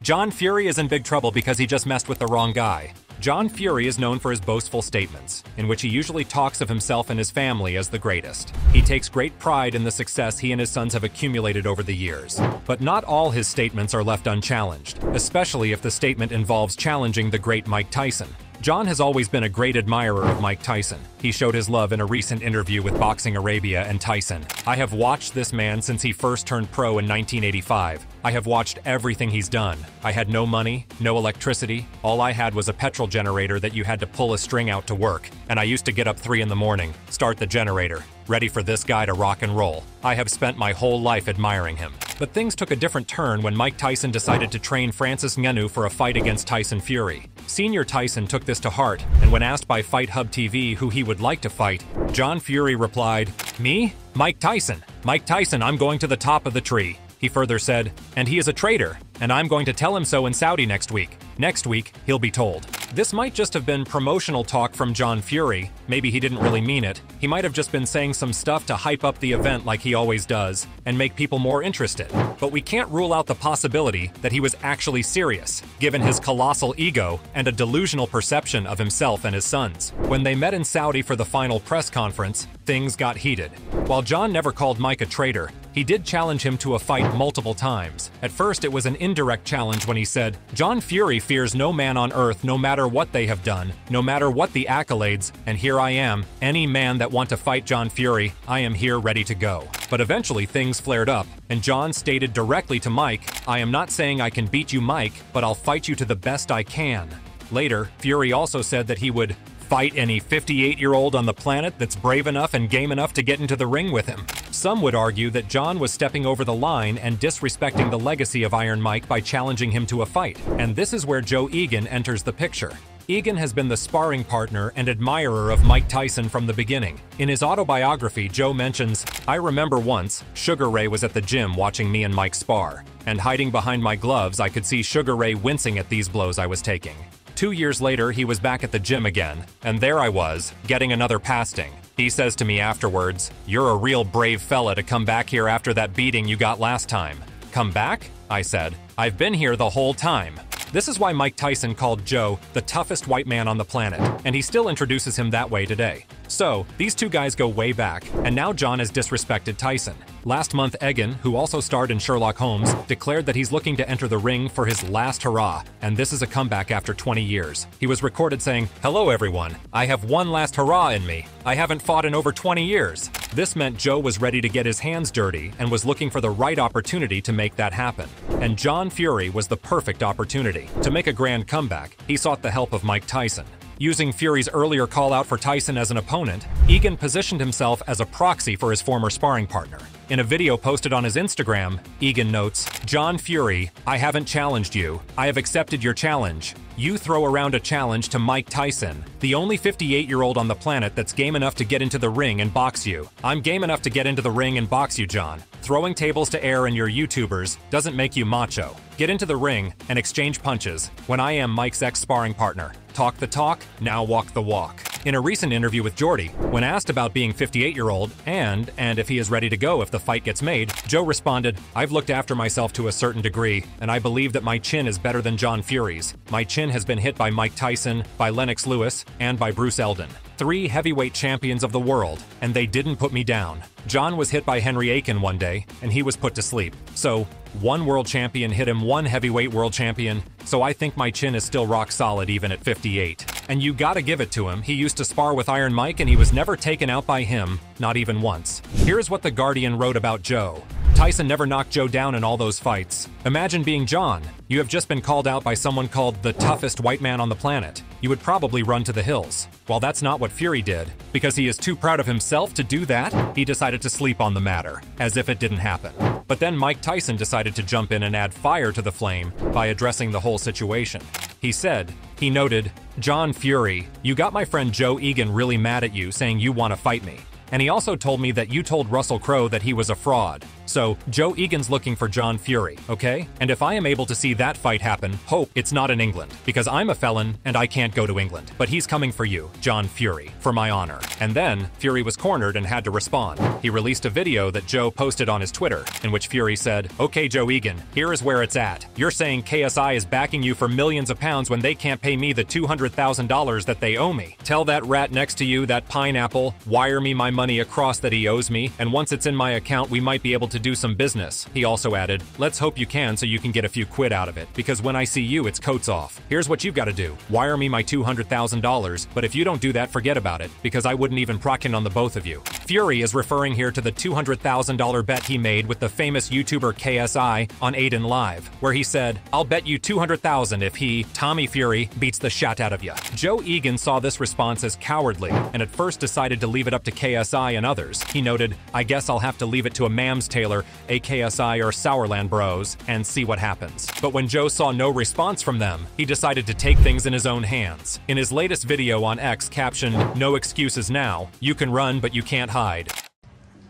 John Fury is in big trouble because he just messed with the wrong guy. John Fury is known for his boastful statements, in which he usually talks of himself and his family as the greatest. He takes great pride in the success he and his sons have accumulated over the years. But not all his statements are left unchallenged, especially if the statement involves challenging the great Mike Tyson. John has always been a great admirer of Mike Tyson. He showed his love in a recent interview with Boxing Arabia and Tyson. "I have watched this man since he first turned pro in 1985. I have watched everything he's done. I had no money, no electricity. All I had was a petrol generator that you had to pull a string out to work. And I used to get up 3 in the morning, start the generator, ready for this guy to rock and roll. I have spent my whole life admiring him." But things took a different turn when Mike Tyson decided to train Francis Ngannou for a fight against Tyson Fury. Senior Tyson took this to heart, and when asked by Fight Hub TV who he would like to fight, John Fury replied, "Me? Mike Tyson. Mike Tyson, I'm going to the top of the tree." He further said, "And he is a traitor, and I'm going to tell him so in Saudi next week. Next week, he'll be told." This might just have been promotional talk from John Fury. Maybe he didn't really mean it. He might have just been saying some stuff to hype up the event like he always does, and make people more interested. But we can't rule out the possibility that he was actually serious, given his colossal ego and a delusional perception of himself and his sons. When they met in Saudi for the final press conference, things got heated. While John never called Mike a traitor, he did challenge him to a fight multiple times. At first, it was an indirect challenge when he said, "John Fury fears no man on earth, no matter what they have done, no matter what the accolades, and here I am, any man that want to fight John Fury, I am here ready to go." But eventually things flared up, and John stated directly to Mike, "I am not saying I can beat you, Mike, but I'll fight you to the best I can." Later, Fury also said that he would fight any 58-year-old on the planet that's brave enough and game enough to get into the ring with him. Some would argue that John was stepping over the line and disrespecting the legacy of Iron Mike by challenging him to a fight. And this is where Joe Eagan enters the picture. Eagan has been the sparring partner and admirer of Mike Tyson from the beginning. In his autobiography, Joe mentions, "I remember once, Sugar Ray was at the gym watching me and Mike spar, and hiding behind my gloves I could see Sugar Ray wincing at these blows I was taking. 2 years later, he was back at the gym again, and there I was, getting another pasting. He says to me afterwards, 'You're a real brave fella to come back here after that beating you got last time.' 'Come back?' I said. 'I've been here the whole time.'" This is why Mike Tyson called Joe the toughest white man on the planet, and he still introduces him that way today. So, these two guys go way back, and now John has disrespected Tyson. Last month, Eagan, who also starred in Sherlock Holmes, declared that he's looking to enter the ring for his last hurrah, and this is a comeback after 20 years. He was recorded saying, "Hello everyone, I have one last hurrah in me. I haven't fought in over 20 years. This meant Joe was ready to get his hands dirty and was looking for the right opportunity to make that happen. And John Fury was the perfect opportunity. To make a grand comeback, he sought the help of Mike Tyson. Using Fury's earlier call-out for Tyson as an opponent, Eagan positioned himself as a proxy for his former sparring partner. In a video posted on his Instagram, Eagan notes, "John Fury, I haven't challenged you. I have accepted your challenge. You throw around a challenge to Mike Tyson, the only 58-year-old on the planet that's game enough to get into the ring and box you. I'm game enough to get into the ring and box you, John. Throwing tables to air in your YouTubers doesn't make you macho. Get into the ring and exchange punches when I am Mike's ex-sparring partner. Talk the talk, now walk the walk." In a recent interview with Jordy, when asked about being 58-year-old and if he is ready to go if the fight gets made, Joe responded, "I've looked after myself to a certain degree, and I believe that my chin is better than John Fury's. My chin has been hit by Mike Tyson, by Lennox Lewis, and by Bruce Eldon. 3 heavyweight champions of the world, and they didn't put me down. John was hit by Henry Aiken one day, and he was put to sleep. So, one world champion hit him, one heavyweight world champion, so I think my chin is still rock solid even at 58. And you gotta give it to him, he used to spar with Iron Mike and he was never taken out by him, not even once." Here's what The Guardian wrote about Joe. "Tyson never knocked Joe down in all those fights. Imagine being John. You have just been called out by someone called the toughest white man on the planet. You would probably run to the hills. While that's not what Fury did, because he is too proud of himself to do that, he decided to sleep on the matter, as if it didn't happen. But then Mike Tyson decided to jump in and add fire to the flame by addressing the whole situation. He noted, 'John Fury, you got my friend Joe Eagan really mad at you saying you want to fight me. And he also told me that you told Russell Crowe that he was a fraud. So, Joe Eagan's looking for John Fury, okay? And if I am able to see that fight happen, hope it's not in England, because I'm a felon and I can't go to England. But he's coming for you, John Fury, for my honor. And then, Fury was cornered and had to respond. He released a video that Joe posted on his Twitter, in which Fury said, "Okay, Joe Eagan, here is where it's at. You're saying KSI is backing you for millions of pounds when they can't pay me the $200,000 that they owe me. Tell that rat next to you, that pineapple, wire me my money across that he owes me, and once it's in my account, we might be able to do some business." He also added, "Let's hope you can so you can get a few quid out of it, because when I see you, it's coats off. Here's what you've got to do. Wire me my $200,000, but if you don't do that, forget about it, because I wouldn't even procken on the both of you." Fury is referring here to the $200,000 bet he made with the famous YouTuber KSI on Aiden Live, where he said, "I'll bet you $200,000 if he, Tommy Fury, beats the shit out of you." Joe Eagan saw this response as cowardly, and at first decided to leave it up to KSI and others. He noted, "I guess I'll have to leave it to a Mams Taylor, a KSI or Sourland Bros, and see what happens." But when Joe saw no response from them, he decided to take things in his own hands. In his latest video on X captioned, "No excuses now, you can run but you can't hide."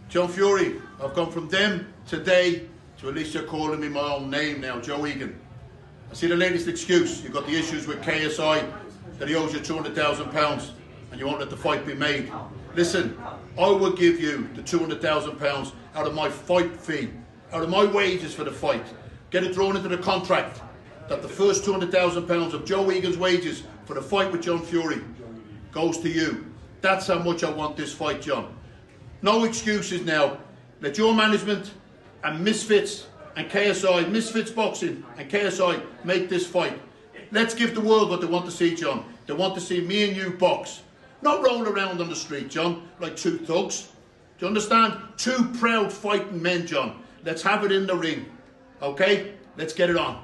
John Fury, I've gone from them today to at least you're calling me my own name now, Joe Eagan. I see the latest excuse. You've got the issues with KSI, that he owes you £200,000 and you won't let the fight be made. Listen, I will give you the £200,000 out of my fight fee, out of my wages for the fight. Get it thrown into the contract that the first £200,000 of Joe Eagan's wages for the fight with John Fury goes to you. That's how much I want this fight, John. No excuses now. Let your management and Misfits and KSI, Misfits Boxing and KSI make this fight. Let's give the world what they want to see, John. They want to see me and you box. Not roll around on the street, John, like two thugs. Do you understand? Two proud fighting men, John. Let's have it in the ring. Okay? Let's get it on.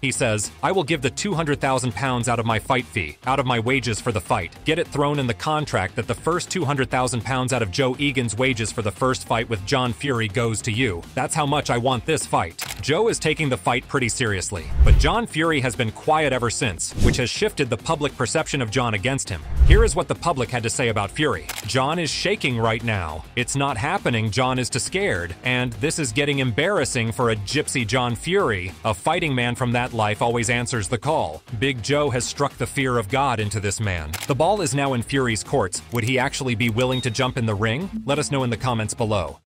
He says, "I will give the £200,000 out of my fight fee, out of my wages for the fight. Get it thrown in the contract that the first £200,000 out of Joe Eagan's wages for the first fight with John Fury goes to you. That's how much I want this fight." Joe is taking the fight pretty seriously, but John Fury has been quiet ever since, which has shifted the public perception of John against him. Here is what the public had to say about Fury. "John is shaking right now. It's not happening, John is too scared. And this is getting embarrassing for a gypsy John Fury. A fighting man from that life always answers the call. Big Joe has struck the fear of God into this man." The ball is now in Fury's courts. Would he actually be willing to jump in the ring? Let us know in the comments below.